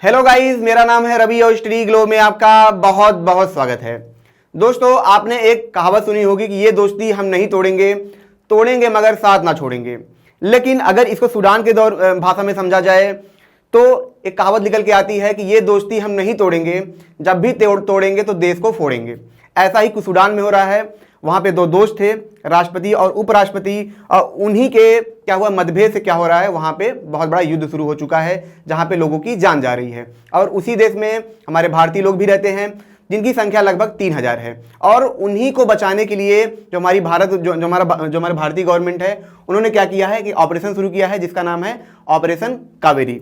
Hello guys, मेरा नाम है रवि और स्टडी ग्लो में आपका बहुत बहुत स्वागत है। दोस्तों, आपने एक कहावत सुनी होगी कि ये दोस्ती हम नहीं तोड़ेंगे, तोड़ेंगे मगर साथ ना छोड़ेंगे। लेकिन अगर इसको सूडान के भाषा में समझा जाए तो एक कहावत निकल के आती है कि ये दोस्ती हम नहीं तोड़ेंगे, जब भी तोड़ेंगे तो देश को फोड़ेंगे। ऐसा ही कुछ सूडान में हो रहा है। वहाँ पे दो दोस्त थे, राष्ट्रपति और उपराष्ट्रपति, और उन्हीं के क्या हुआ मतभेद से क्या हो रहा है, वहाँ पे बहुत बड़ा युद्ध शुरू हो चुका है जहाँ पे लोगों की जान जा रही है। और उसी देश में हमारे भारतीय लोग भी रहते हैं जिनकी संख्या लगभग 3000 है। और उन्हीं को बचाने के लिए जो हमारी हमारा भारतीय गवर्नमेंट है, उन्होंने क्या किया है कि ऑपरेशन शुरू किया है जिसका नाम है ऑपरेशन कावेरी।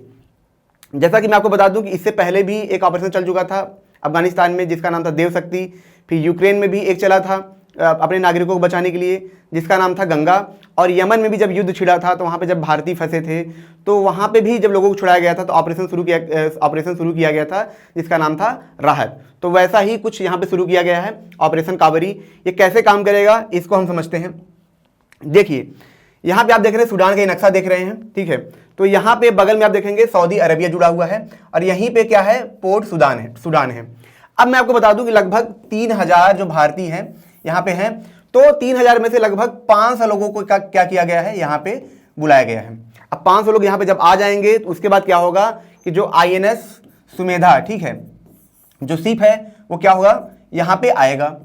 जैसा कि मैं आपको बता दूं कि इससे पहले भी एक ऑपरेशन चल चुका था अफगानिस्तान में जिसका नाम था देव शक्ति। फिर यूक्रेन में भी एक चला था अपने नागरिकों को बचाने के लिए जिसका नाम था गंगा। और यमन में भी जब युद्ध छिड़ा था तो वहाँ पे जब भारतीय फंसे थे तो वहाँ पे भी जब लोगों को छुड़ाया गया था तो ऑपरेशन शुरू किया गया था जिसका नाम था राहत। तो वैसा ही कुछ यहाँ पे शुरू किया गया है ऑपरेशन कावेरी। ये कैसे काम करेगा इसको हम समझते हैं। देखिए, यहाँ पे आप देख रहे हैं सूडान का नक्शा देख रहे हैं, ठीक है। तो यहाँ पे बगल में आप देखेंगे सऊदी अरबिया जुड़ा हुआ है और यहीं पे क्या है, पोर्ट सूडान है। अब मैं आपको बता दूं कि लगभग 3000 जो भारतीय हैं यहाँ पे हैं। तो 3000 में से लगभग 500 लोगों को क्या किया गया है, यहाँ पे बुलाया गया है। अब 500 लोग यहाँ पे जब आ जाएंगे तो उसके बाद क्या होगा कि जो INS सुमेधा, ठीक है, जो शिप है वो क्या होगा, यहाँ पे आएगा।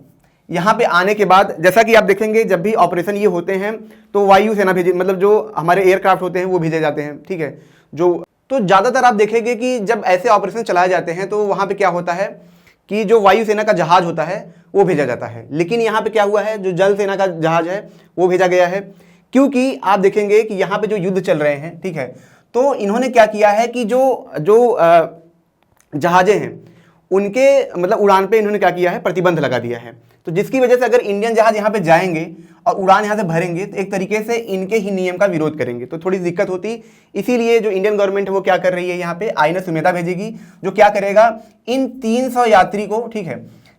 यहाँ पे आने के बाद जैसा कि आप देखेंगे जब भी ऑपरेशन ये होते हैं तो वायुसेना भेजे, मतलब जो हमारे एयरक्राफ्ट होते हैं वो भेजे जाते हैं, ठीक है। तो ज़्यादातर आप देखेंगे कि जब ऐसे ऑपरेशन चलाए जाते हैं तो वहाँ पे क्या होता है कि जो वायुसेना का जहाज होता है वो भेजा जाता है। लेकिन यहाँ पे क्या हुआ है, जो जल सेना का जहाज है वो भेजा गया है। क्योंकि आप देखेंगे कि यहाँ पे जो युद्ध चल रहे हैं, ठीक है, तो इन्होंने क्या किया है कि जो जहाजें हैं उनके मतलब उड़ान पे इन्होंने क्या किया है, प्रतिबंध लगा दिया है। तो जिसकी वजह से अगर इंडियन जहाज यहाँ पे जाएंगे और उड़ान यहाँ से भरेंगे तो एक तरीके से इनके ही नियम का विरोध करेंगे, तो थोड़ी दिक्कत होती। इसीलिए जो इंडियन गवर्नमेंट है वो क्या कर रही है, यहाँ पे INS सुमेधा भेजेगी जो क्या करेगा, इन 300 यात्री को, ठीक है,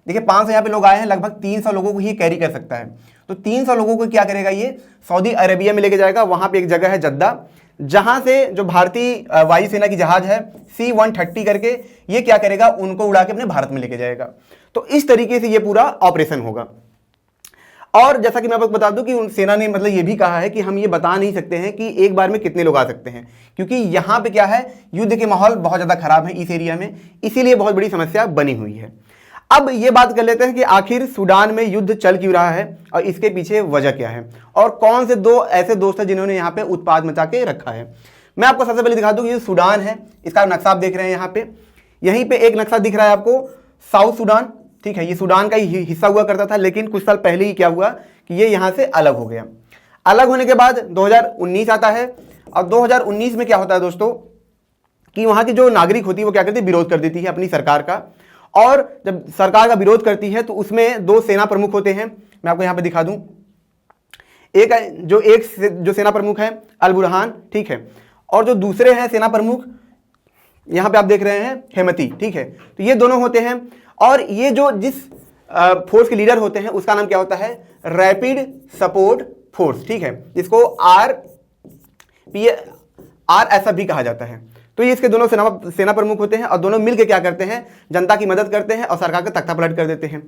देखिए 500 यहाँ पे लोग आए हैं, लगभग 300 लोगों को ही कैरी कर सकता है। तो 300 लोगों को क्या करेगा, ये सऊदी अरेबिया में लेके जाएगा। वहाँ पे एक जगह है जद्दा, जहाँ से जो भारतीय वायुसेना की जहाज है C-130 करके, ये क्या करेगा, उनको उड़ा के अपने भारत में लेके जाएगा। तो इस तरीके से ये पूरा ऑपरेशन होगा। और जैसा कि मैं आपको बता दूं कि उन सेना ने मतलब ये भी कहा है कि हम ये बता नहीं सकते हैं कि एक बार में कितने लोग आ सकते हैं, क्योंकि यहाँ पे क्या है, युद्ध के माहौल बहुत ज़्यादा खराब है इस एरिया में, इसीलिए बहुत बड़ी समस्या बनी हुई है। अब ये बात कर लेते हैं कि आखिर सूडान में युद्ध चल क्यों रहा है और इसके पीछे वजह क्या है और कौन से दो ऐसे दोस्त हैं जिन्होंने यहाँ पे उत्पाद मचा के रखा है। मैं आपको सबसे पहले दिखा दूं कि ये सूडान है, इसका नक्शा आप देख रहे हैं यहाँ पे। यहीं पे एक नक्शा दिख रहा है आपको, साउथ सूडान, ठीक है। ये सूडान का ही हिस्सा हुआ करता था, लेकिन कुछ साल पहले ही क्या हुआ कि ये यहाँ से अलग हो गया। अलग होने के बाद 2019 आता है और 2019 में क्या होता है दोस्तों कि वहाँ की जो नागरिक होती है वो क्या करती है, विरोध कर देती है अपनी सरकार का। और जब सरकार का विरोध करती है तो उसमें दो सेना प्रमुख होते हैं। मैं आपको यहाँ पे दिखा दूं, एक सेना प्रमुख है अल बुरहान, ठीक है, और जो दूसरे हैं सेना प्रमुख यहाँ पे आप देख रहे हैं हेमती, ठीक है। तो ये दोनों होते हैं और ये जो जिस फोर्स के लीडर होते हैं उसका नाम क्या होता है, रैपिड सपोर्ट फोर्स, ठीक है, जिसको RSF भी कहा जाता है। तो ये इसके दोनों सेना प्रमुख होते हैं और दोनों मिलकर क्या करते हैं, जनता की मदद करते हैं और सरकार का तख्ता पलट कर देते हैं।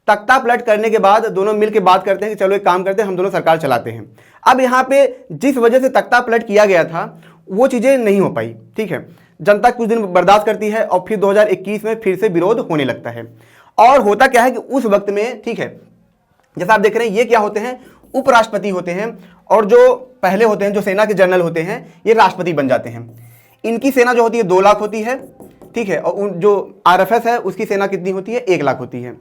तख्ता पलट करने के बाद दोनों मिलकर बात करते हैं कि चलो एक काम करते हैं, हम दोनों सरकार चलाते हैं। अब यहाँ पे जिस वजह से तख्ता पलट किया गया था वो चीज़ें नहीं हो पाई, ठीक है। जनता कुछ दिन बर्दाश्त करती है और फिर 2021 में फिर से विरोध होने लगता है। और होता क्या है कि उस वक्त में, ठीक है, जैसा आप देख रहे हैं ये क्या होते हैं, उपराष्ट्रपति होते हैं और जो पहले होते हैं जो सेना के जनरल होते हैं ये राष्ट्रपति बन जाते हैं। इनकी सेना जो होती है 2 लाख होती है, ठीक है, और जो RFS है उसकी सेना कितनी होती है, 1 लाख होती है।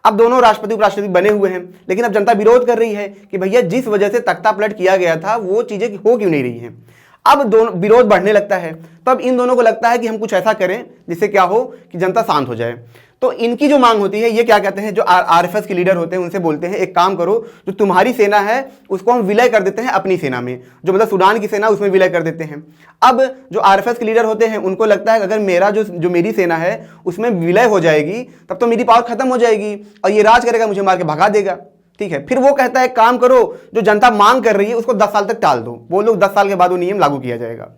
अब दोनों राष्ट्रपति उपराष्ट्रपति बने हुए हैं, लेकिन अब जनता विरोध कर रही है कि भैया जिस वजह से तख्ता पलट किया गया था वो चीजें हो क्यों नहीं रही हैं। अब दोनों विरोध बढ़ने लगता है, तो अब इन दोनों को लगता है कि हम कुछ ऐसा करें जिससे क्या हो कि जनता शांत हो जाए। तो इनकी जो मांग होती है, ये क्या कहते हैं, जो RFS के लीडर होते हैं उनसे बोलते हैं एक काम करो, जो तुम्हारी सेना है उसको हम विलय कर देते हैं अपनी सेना में, जो मतलब सूडान की सेना उसमें विलय कर देते हैं। अब जो RFS के लीडर होते हैं उनको लगता है कि अगर मेरा जो मेरी सेना है उसमें विलय हो जाएगी तब तो मेरी पावर खत्म हो जाएगी और ये राज करेगा, मुझे मार के भगा देगा, ठीक है। फिर वो कहता है काम करो, जो जनता मांग कर रही है उसको 10 साल तक टाल दो, वो लोग 10 साल के बाद वो नियम लागू किया जाएगा।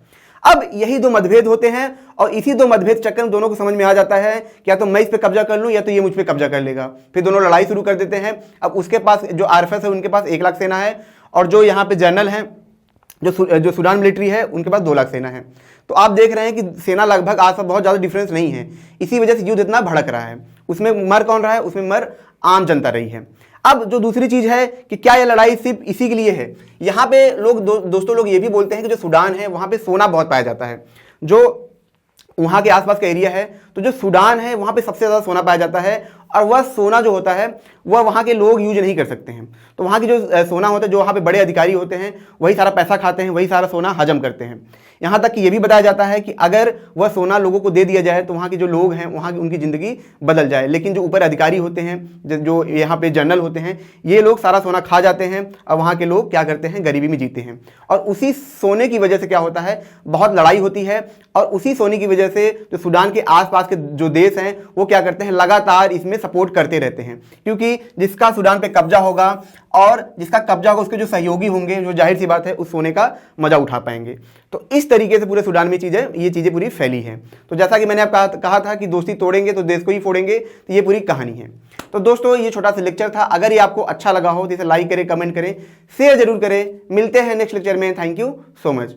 अब यही दो मतभेद होते हैं और इसी दो मतभेद चक्कर में दोनों को समझ में आ जाता है कि या तो मैं इस पे कब्जा कर लूं या तो ये मुझ पे कब्जा कर लेगा। फिर दोनों लड़ाई शुरू कर देते हैं। अब उसके पास जो आरएफएस है उनके पास 1 लाख सेना है और जो यहाँ पे जनरल है जो सूडान मिलिट्री है उनके पास 2 लाख सेना है। तो आप देख रहे हैं कि सेना लगभग आज बहुत ज़्यादा डिफरेंस नहीं है। इसी वजह से युद्ध इतना भड़क रहा है। उसमें मर कौन रहा है? उसमें मर आम जनता रही है। अब जो दूसरी चीज़ है कि क्या यह लड़ाई सिर्फ इसी के लिए है? यहाँ पे लोग दोस्तों लोग ये भी बोलते हैं कि जो सूडान है वहाँ पे सोना बहुत पाया जाता है। जो वहाँ के आसपास का एरिया है तो जो सूडान है वहाँ पे सबसे ज़्यादा सोना पाया जाता है और वह सोना जो होता है वह वहाँ के लोग यूज नहीं कर सकते हैं। तो वहाँ की जो सोना होता है, जो वहाँ पे बड़े अधिकारी होते हैं वही सारा पैसा खाते हैं, वही सारा सोना हजम करते हैं। यहाँ तक कि ये भी बताया जाता है कि अगर वह सोना लोगों को दे दिया जाए तो वहाँ के जो लोग हैं वहाँ की उनकी ज़िंदगी बदल जाए। लेकिन जो ऊपर अधिकारी होते हैं, जो यहाँ पे जनरल होते हैं, ये लोग सारा सोना खा जाते हैं और वहाँ के लोग क्या करते हैं? गरीबी में जीते हैं। और उसी सोने की वजह से क्या होता है? बहुत लड़ाई होती है और उसी सोने की वजह से जो सूडान के आसपास के जो देश हैं वो क्या करते हैं? लगातार इसमें सपोर्ट करते रहते हैं, क्योंकि जिसका सूडान पे कब्जा होगा और जिसका कब्जा होगा उसके जो सहयोगी होंगे, जो जाहिर सी बात है उस सोने का मजा उठा पाएंगे। तो इस तरीके से पूरे सूडान में ये चीज़ें पूरी फैली हैं। तो जैसा कि मैंने आपको कहा था कि दोस्ती तोड़ेंगे तो देश को ही फोड़ेंगे, तो ये पूरी कहानी है। तो दोस्तों ये छोटा सा लेक्चर था। अगर ये आपको अच्छा लगा हो तो इसे लाइक करें, कमेंट करें, शेयर जरूर करें। मिलते हैं नेक्स्ट लेक्चर में। Thank you so much.